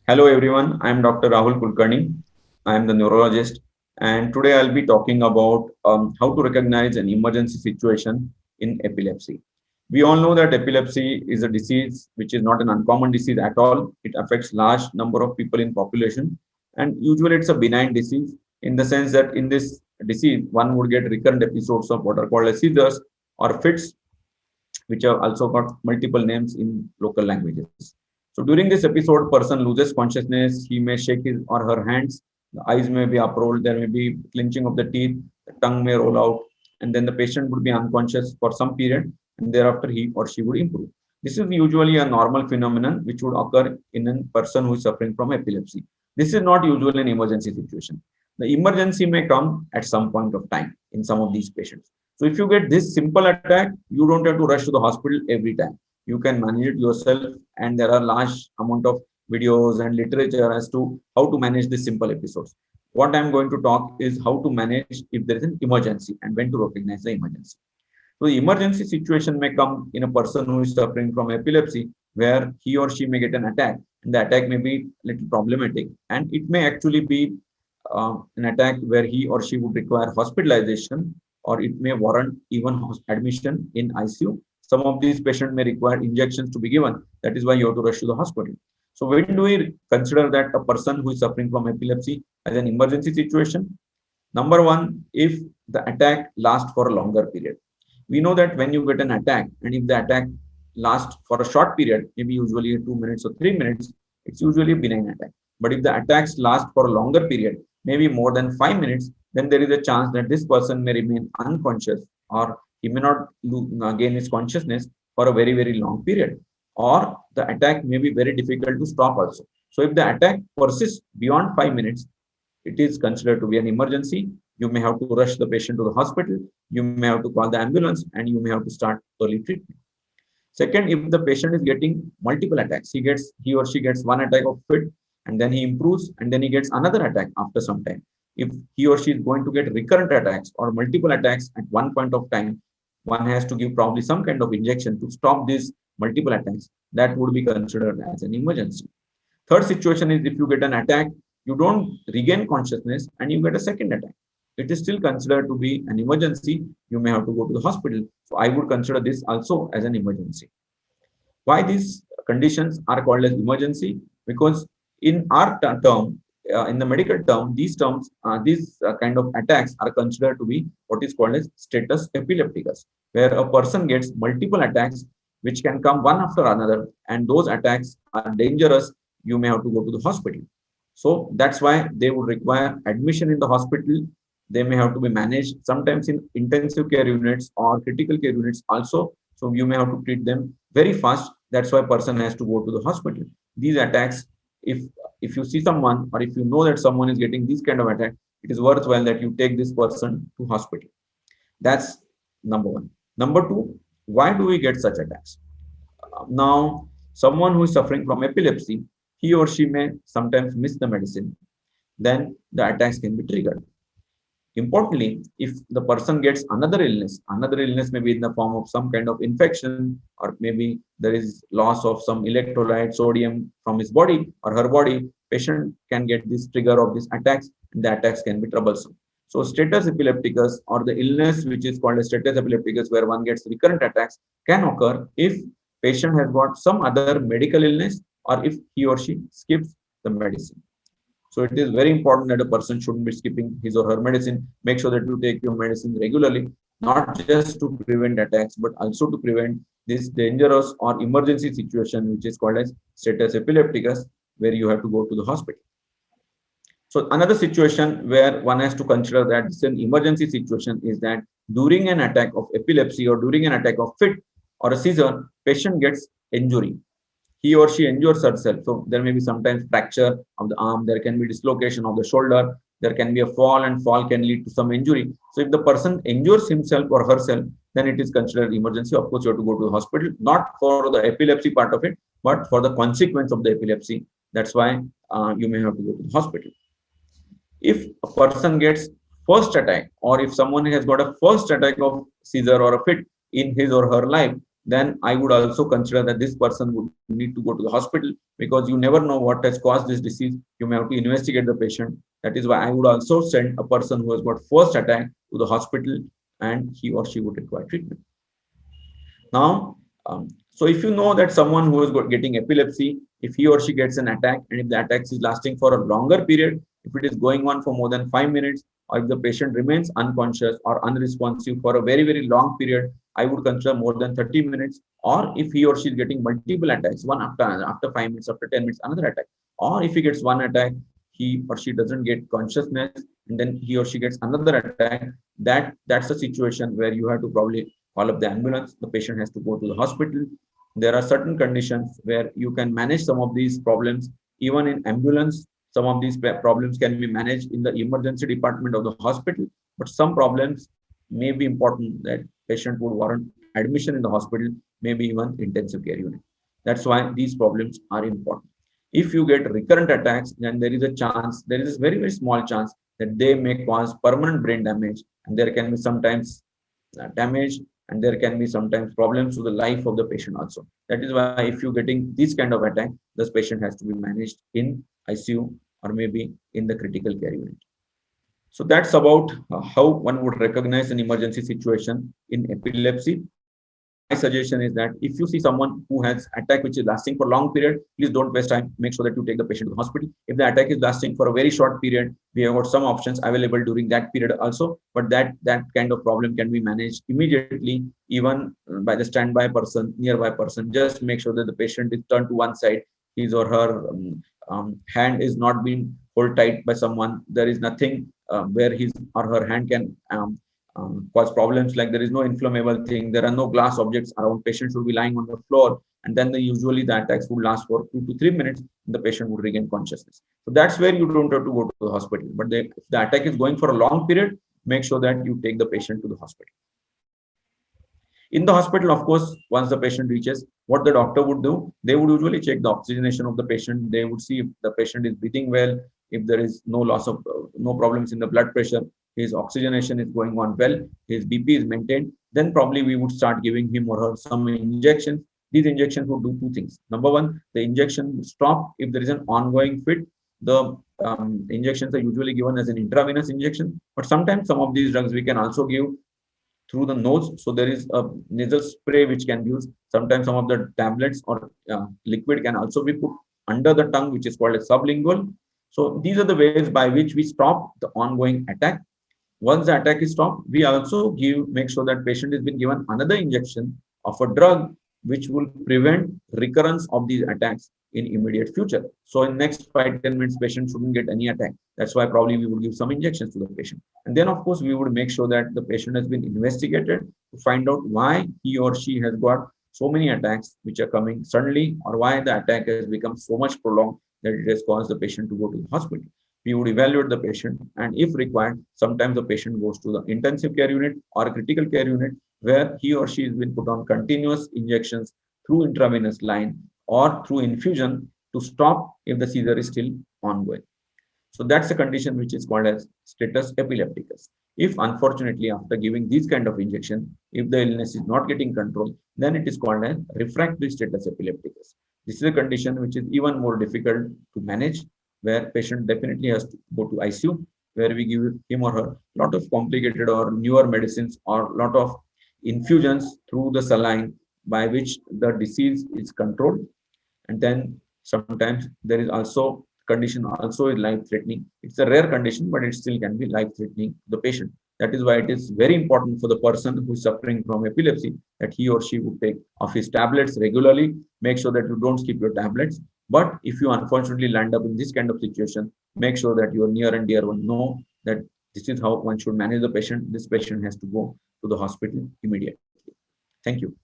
Hello everyone, I am Dr. Rahul Kulkarni. I am the neurologist, and today I'll be talking about how to recognize an emergency situation in epilepsy. We all know that epilepsy is a disease which is not an uncommon disease at all. It affects large number of people in population, and usually it's a benign disease in the sense that in this disease one would get recurrent episodes of what are called as seizures or fits, which have also got multiple names in local languages. So during this episode, person loses consciousness. He may shake his or her hands. The eyes may be uprolled. There may be clenching of the teeth. The tongue may roll out, and then the patient would be unconscious for some period, and thereafter he or she would improve. This is usually a normal phenomenon which would occur in a person who is suffering from epilepsy. This is not usually an emergency situation. The emergency may come at some point of time in some of these patients. So if you get this simple attack, you don't have to rush to the hospital every time. You can manage it yourself, and there are large amount of videos and literature as to how to manage these simple episodes. What I'm going to talk is how to manage if there is an emergency and when to recognize the emergency. So the emergency situation may come in a person who is suffering from epilepsy, where he or she may get an attack, and the attack may be a little problematic, and it may actually be an attack where he or she would require hospitalization, or it may warrant even admission in ICU. Some of these patients may require injections to be given. That is why you have to rush to the hospital. So when do we consider that a person who is suffering from epilepsy as an emergency situation? Number one, if the attack lasts for a longer period. We know that when you get an attack, and if the attack lasts for a short period, maybe usually 2 minutes or 3 minutes, it's usually a benign attack. But if the attacks last for a longer period, maybe more than 5 minutes, then there is a chance that this person may remain unconscious, or he may not gain his consciousness for a very, very long period. Or the attack may be very difficult to stop also. So if the attack persists beyond 5 minutes, it is considered to be an emergency. You may have to rush the patient to the hospital. You may have to call the ambulance, and you may have to start early treatment. Second, if the patient is getting multiple attacks, he or she gets one attack of fit, and then he improves, and then he gets another attack after some time. If he or she is going to get recurrent attacks or multiple attacks at one point of time, one has to give probably some kind of injection to stop these multiple attacks. That would be considered as an emergency. Third situation is if you get an attack, you don't regain consciousness, and you get a second attack. It is still considered to be an emergency. You may have to go to the hospital. So I would consider this also as an emergency. Why these conditions are called as emergency? Because in our term, in the medical term, these kind of attacks are considered to be what is called as status epilepticus, where a person gets multiple attacks which can come one after another, and those attacks are dangerous. You may have to go to the hospital. So that's why they would require admission in the hospital. They may have to be managed sometimes in intensive care units or critical care units also. So you may have to treat them very fast. That's why person has to go to the hospital. These attacks, if if you see someone, or if you know that someone is getting this kind of attack, it is worthwhile that you take this person to hospital. That's number one. Number two, why do we get such attacks? Now, someone who is suffering from epilepsy, he or she may sometimes miss the medicine. Then the attacks can be triggered. Importantly, if the person gets another illness may be in the form of some kind of infection, or maybe there is loss of some electrolyte, sodium from his body or her body, patient can get this trigger of these attacks, and the attacks can be troublesome. So status epilepticus, or the illness which is called a status epilepticus, where one gets recurrent attacks, can occur if patient has got some other medical illness, or if he or she skips the medicine. So it is very important that a person shouldn't be skipping his or her medicine. Make sure that you take your medicine regularly, not just to prevent attacks, but also to prevent this dangerous or emergency situation, which is called as status epilepticus, where you have to go to the hospital. So another situation where one has to consider that it's an emergency situation is that during an attack of epilepsy, or during an attack of fit or a seizure, patient gets injury. He or she injures herself. So there may be sometimes fracture of the arm, there can be dislocation of the shoulder, there can be a fall, and fall can lead to some injury. So if the person injures himself or herself, then it is considered emergency. Of course, you have to go to the hospital, not for the epilepsy part of it, but for the consequence of the epilepsy. That's why you may have to go to the hospital. If a person gets first attack, or if someone has got a first attack of seizure or a fit in his or her life, then I would also consider that this person would need to go to the hospital, because you never know what has caused this disease. You may have to investigate the patient. That is why I would also send a person who has got first attack to the hospital, and he or she would require treatment. Now, so if you know that someone who is getting epilepsy, if he or she gets an attack, and if the attack is lasting for a longer period, if it is going on for more than 5 minutes, or if the patient remains unconscious or unresponsive for a very, very long period, I would consider more than 30 minutes. Or if he or she is getting multiple attacks, one after 5 minutes, after 10 minutes, another attack. Or if he gets one attack, he or she doesn't get consciousness, and then he or she gets another attack, that's a situation where you have to probably call up the ambulance. The patient has to go to the hospital. There are certain conditions where you can manage some of these problems even in ambulance. Some of these problems can be managed in the emergency department of the hospital, but some problems may be important that patient would warrant admission in the hospital, maybe even intensive care unit. That's why these problems are important. If you get recurrent attacks, then there is a chance, there is a very, very small chance that they may cause permanent brain damage, and there can be sometimes damage, and there can be sometimes problems to the life of the patient also. That is why if you're getting this kind of attack, this patient has to be managed in ICU or maybe in the critical care unit. So that's about how one would recognize an emergency situation in epilepsy. My suggestion is that if you see someone who has attack which is lasting for long period, please don't waste time. Make sure that you take the patient to the hospital. If the attack is lasting for a very short period, we have got some options available during that period also. But that kind of problem can be managed immediately, even by the standby person, nearby person. Just make sure that the patient is turned to one side. His or her hand is not being held tight by someone. There is nothing where his or her hand can cause problems, like there is no inflammable thing, there are no glass objects around. Patient should be lying on the floor, and then usually the attacks would last for 2 to 3 minutes, and the patient would regain consciousness. So that's where you don't have to go to the hospital. But if the attack is going for a long period, make sure that you take the patient to the hospital. In the hospital, of course, once the patient reaches, what the doctor would do, they would usually check the oxygenation of the patient. They would see if the patient is breathing well, if there is no loss of, no problems in the blood pressure, his oxygenation is going on well, his BP is maintained, then probably we would start giving him or her some injections. These injections would do two things. Number one, the injection would stop if there is an ongoing fit. The injections are usually given as an intravenous injection, but sometimes some of these drugs we can also give through the nose. So there is a nasal spray which can be used. Sometimes some of the tablets or liquid can also be put under the tongue, which is called a sublingual. So these are the ways by which we stop the ongoing attack. Once the attack is stopped, we also make sure that patient is been given another injection of a drug which will prevent recurrence of these attacks in immediate future. So in next 5-10 minutes, patient shouldn't get any attack. That's why probably we would give some injections to the patient. And then of course, we would make sure that the patient has been investigated to find out why he or she has got so many attacks which are coming suddenly, or why the attack has become so much prolonged that it has caused the patient to go to the hospital. We would evaluate the patient, and if required, sometimes the patient goes to the intensive care unit or a critical care unit, where he or she has been put on continuous injections through intravenous line or through infusion to stop if the seizure is still ongoing. So that's a condition which is called as status epilepticus. If unfortunately after giving these kind of injection, if the illness is not getting controlled, then it is called as refractory status epilepticus. This is a condition which is even more difficult to manage, where patient definitely has to go to ICU, where we give him or her a lot of complicated or newer medicines or lot of infusions through the saline, by which the disease is controlled. And then sometimes there is also condition also is life threatening. It's a rare condition, but it still can be life threatening to the patient. That is why it is very important for the person who is suffering from epilepsy that he or she would take of his tablets regularly. Make sure that you don't skip your tablets. But if you unfortunately land up in this kind of situation, make sure that your near and dear one know that this is how one should manage the patient. This patient has to go to the hospital immediately. Thank you.